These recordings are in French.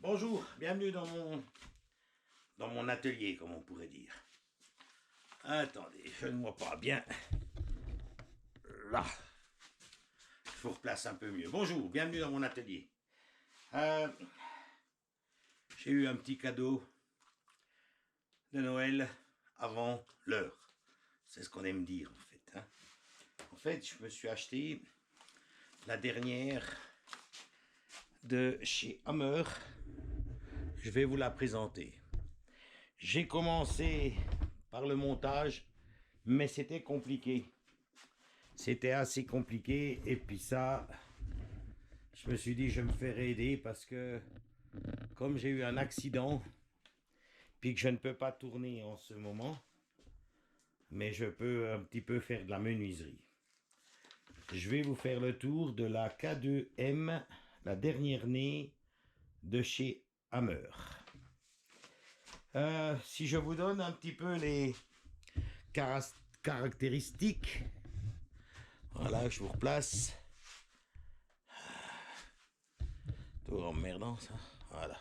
Bonjour, bienvenue dans mon atelier, comme on pourrait dire. Attendez, je ne vois pas bien. Là, je vous replace un peu mieux. Bonjour, bienvenue dans mon atelier. J'ai eu un petit cadeau de Noël avant l'heure. C'est ce qu'on aime dire, en fait. En fait, je me suis acheté la dernière de chez Hammer. Je vais vous la présenter. J'ai commencé par le montage, mais c'était compliqué. C'était assez compliqué, et puis ça, je me suis dit je me ferai aider parce que comme j'ai eu un accident, puis que je ne peux pas tourner en ce moment, mais je peux un petit peu faire de la menuiserie. Je vais vous faire le tour de la K2M, la dernière née de chez Hammer. Si je vous donne un petit peu les caractéristiques, voilà, je vous replace. Tout emmerdant ça. Voilà.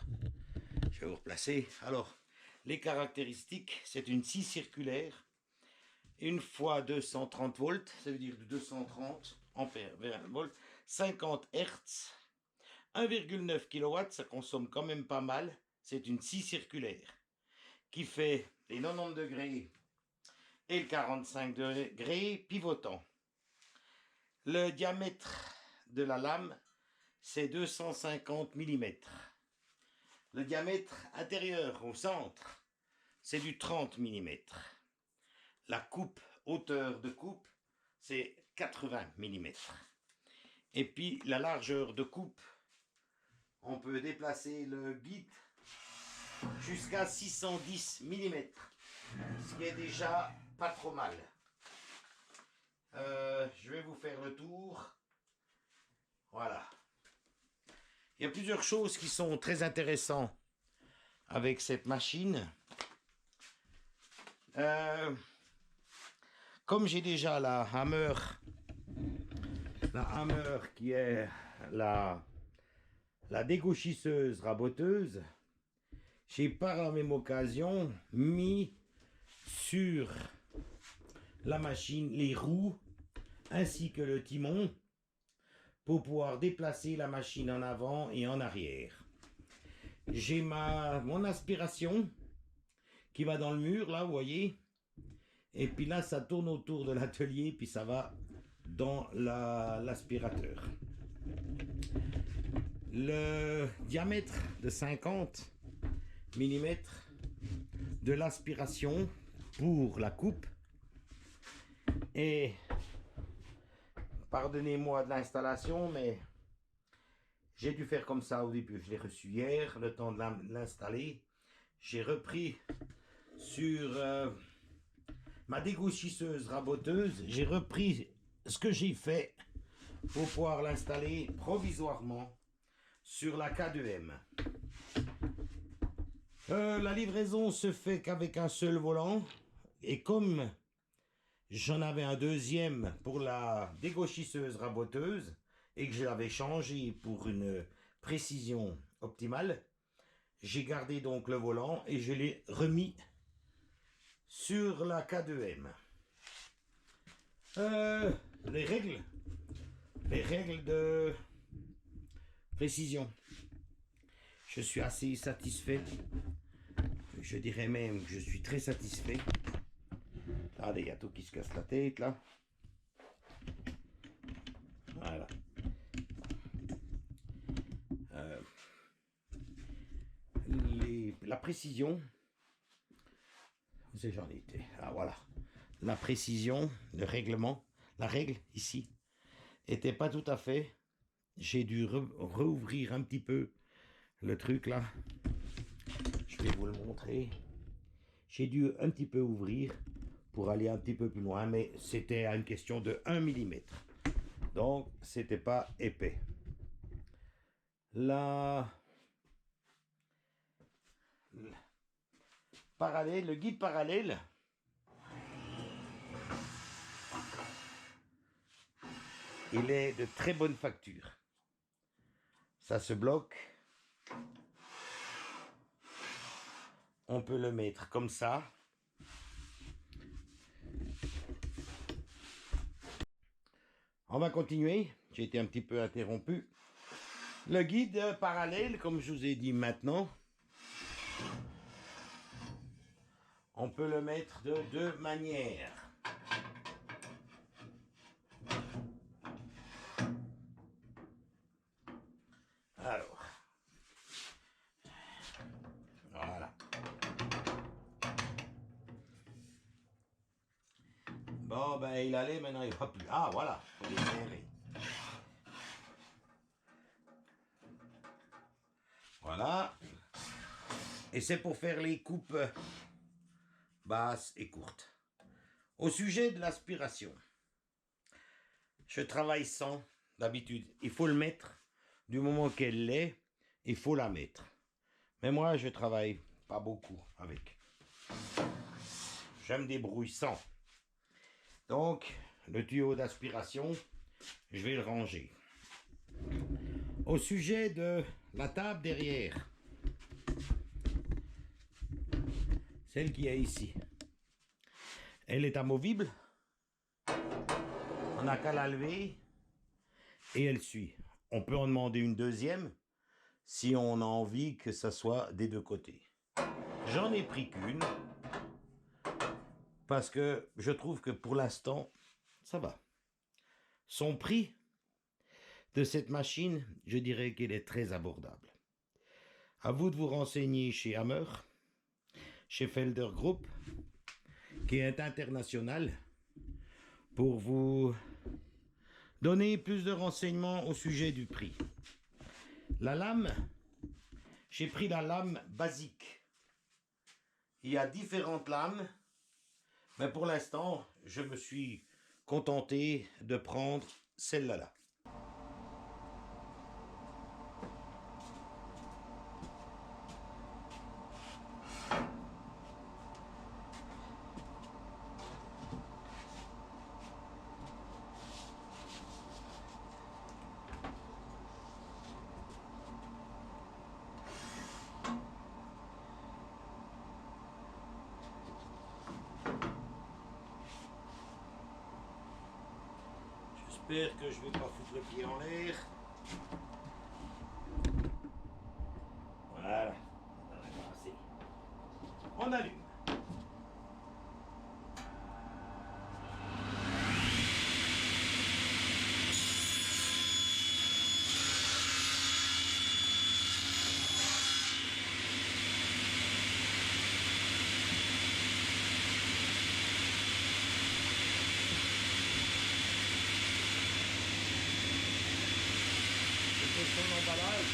Je vais vous replacer. Alors, les caractéristiques, c'est une scie circulaire, une fois 230 volts, ça veut dire 230 ampères, 20 volts, 50 Hertz, 1,9 kW, ça consomme quand même pas mal. C'est une scie circulaire qui fait les 90 degrés et le 45 degrés pivotant. Le diamètre de la lame, c'est 250 mm. Le diamètre intérieur au centre, c'est du 30 mm. La coupe, hauteur de coupe, c'est 80 mm. Et puis la largeur de coupe, on peut déplacer le guide jusqu'à 610 mm, ce qui est déjà pas trop mal. Je vais vous faire le tour. Voilà. Il y a plusieurs choses qui sont très intéressantes avec cette machine. Comme j'ai déjà la Hammer qui est la dégauchisseuse raboteuse, j'ai par la même occasion mis sur la machine les roues ainsi que le timon pour pouvoir déplacer la machine en avant et en arrière. J'ai mon aspiration qui va dans le mur, là, vous voyez. Et puis là, ça tourne autour de l'atelier, puis ça va dans l'aspirateur. Le diamètre de 50 mm de l'aspiration pour la coupe. Et pardonnez-moi de l'installation, mais j'ai dû faire comme ça au début. Je l'ai reçu hier, le temps de l'installer. J'ai repris sur ma dégauchisseuse raboteuse. J'ai repris ce que j'ai fait pour pouvoir l'installer provisoirement sur la K2M. La livraison se fait qu'avec un seul volant. Et comme j'en avais un deuxième pour la dégauchisseuse raboteuse et que je l'avais changé pour une précision optimale, j'ai gardé donc le volant et je l'ai remis sur la K2M. Les règles de précision. Je suis assez satisfait. Je dirais même que je suis très satisfait. Regardez, il y a tout qui se casse la tête là. Voilà. La précision. J'en ai été. Ah voilà. La précision, le règlement, la règle ici, était pas tout à fait. J'ai dû rouvrir un petit peu le truc là. Je vais vous le montrer. J'ai dû un petit peu ouvrir pour aller un petit peu plus loin, mais c'était à une question de 1 mm. Donc, c'était pas épais. Le guide parallèle, il est de très bonne facture. Ça se bloque. on peut le mettre comme ça. On va continuer. J'ai été un petit peu interrompu. Le guide parallèle, comme je vous ai dit maintenant, on peut le mettre de deux manières. Alors, voilà. Bon, ben il allait, maintenant il va plus. Ah, voilà, il faut les serrer. Voilà. Et c'est pour faire les coupes basses et courtes. Au sujet de l'aspiration, je travaille sans, d'habitude. Il faut le mettre. Du moment qu'elle l'est, il faut la mettre. Mais moi, je travaille pas beaucoup avec. Je me débrouille sans. Donc, le tuyau d'aspiration, je vais le ranger. Au sujet de la table derrière, celle qui est ici, elle est amovible. On n'a qu'à la lever et elle suit. On peut en demander une deuxième si on a envie que ça soit des deux côtés. J'en ai pris qu'une parce que je trouve que pour l'instant, ça va. Son prix de cette machine, je dirais qu'elle est très abordable. À vous de vous renseigner chez Hammer, chez Felder Group, qui est international, pour vous donner plus de renseignements au sujet du prix. La lame, j'ai pris la lame basique. Il y a différentes lames, mais pour l'instant, je me suis contenté de prendre celle-là. J'espère que je ne vais pas foutre le pied en l'air. Voilà, on allume. Je fais son emballage.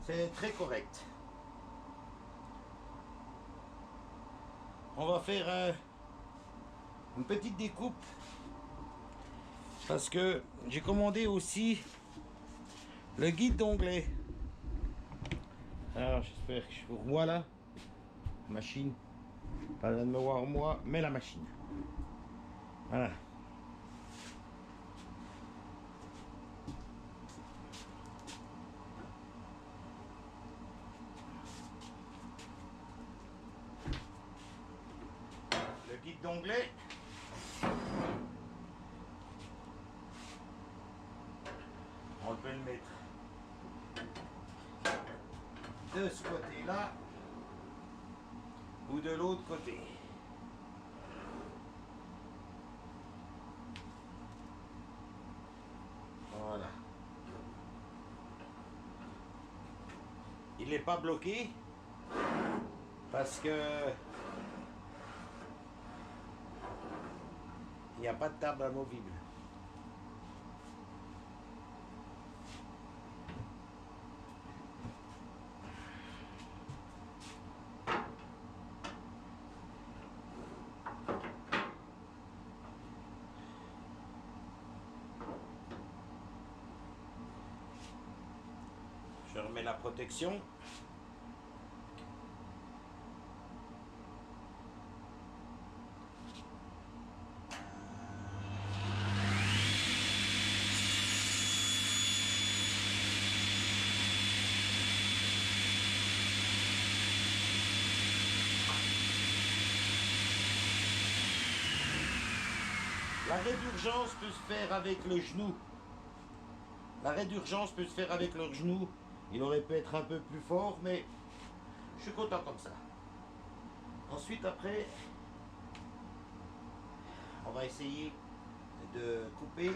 C'est très correct. On va faire une petite découpe parce que j'ai commandé aussi le guide d'onglet. Alors j'espère que je vous revois là. Machine. Pas de me voir moi, mais la machine. Voilà. Le guide d'onglet. On peut le mettre de ce côté-là ou de l'autre côté. Voilà. Il n'est pas bloqué parce que il n'y a pas de table amovible. Je remets la protection. L'arrêt d'urgence peut se faire avec le genou. L'arrêt d'urgence peut se faire avec le genou. Il aurait pu être un peu plus fort, mais je suis content comme ça. Ensuite, après, on va essayer de couper.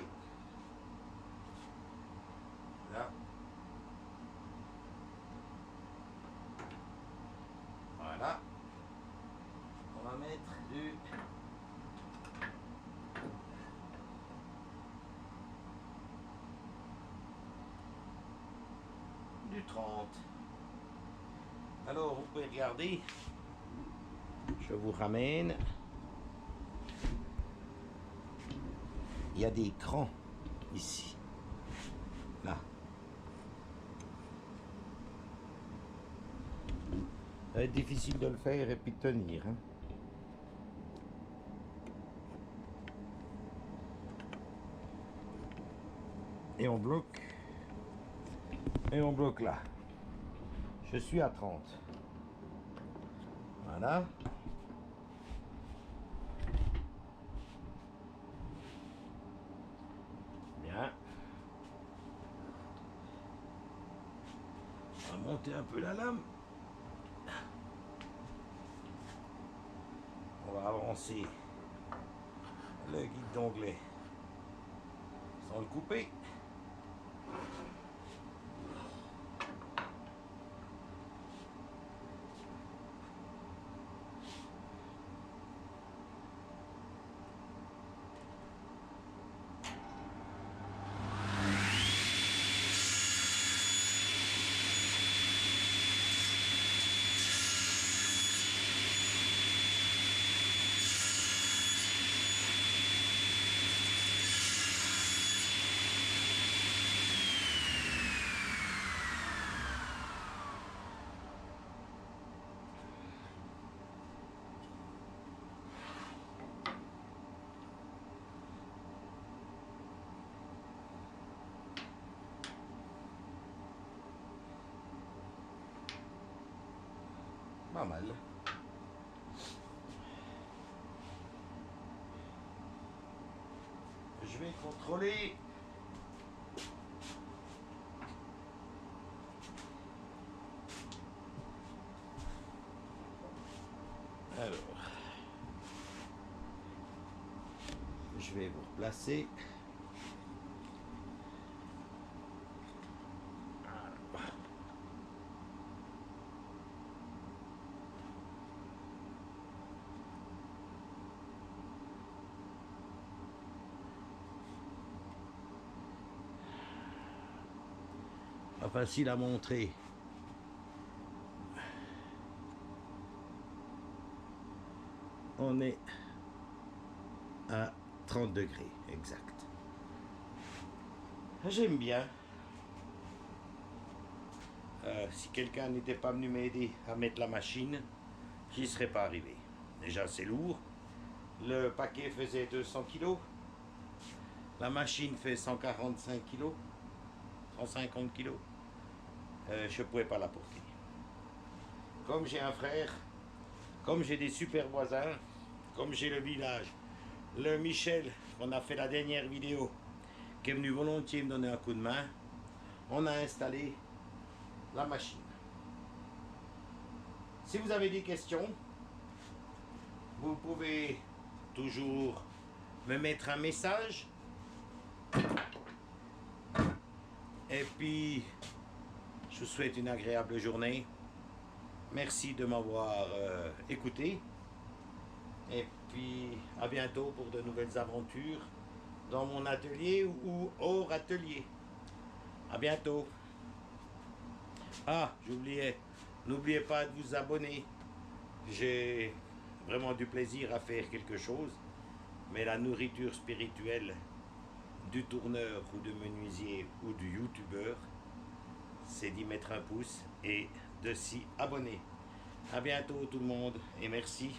Là. Voilà. On va mettre du 30. Alors, vous pouvez regarder. Je vous ramène. Il y a des crans ici. Là. Ça va être difficile de le faire et puis de tenir. Hein. Et on bloque. Et on bloque là. Je suis à 30. Voilà. Bien. On va monter un peu la lame. On va avancer le guide d'onglet sans le couper. Pas mal. Je vais contrôler. Alors, je vais vous replacer. Pas facile à montrer. On est à 30 degrés, exact. J'aime bien. Si quelqu'un n'était pas venu m'aider à mettre la machine, j'y serais pas arrivé. Déjà, c'est lourd. Le paquet faisait 200 kg. La machine fait 145 kg. 150 kg. Je ne pouvais pas la porter. Comme j'ai un frère, comme j'ai des super voisins, comme j'ai le village, le Michel, qu'on a fait la dernière vidéo, qui est venu volontiers me donner un coup de main, on a installé la machine. Si vous avez des questions, vous pouvez toujours me mettre un message. Et puis, je vous souhaite une agréable journée. Merci de m'avoir écouté. Et puis, à bientôt pour de nouvelles aventures dans mon atelier ou hors atelier. À bientôt. Ah, j'oubliais. N'oubliez pas de vous abonner. J'ai vraiment du plaisir à faire quelque chose. Mais la nourriture spirituelle du tourneur ou du menuisier ou du youtubeur, c'est d'y mettre un pouce et de s'y abonner. À bientôt tout le monde et merci.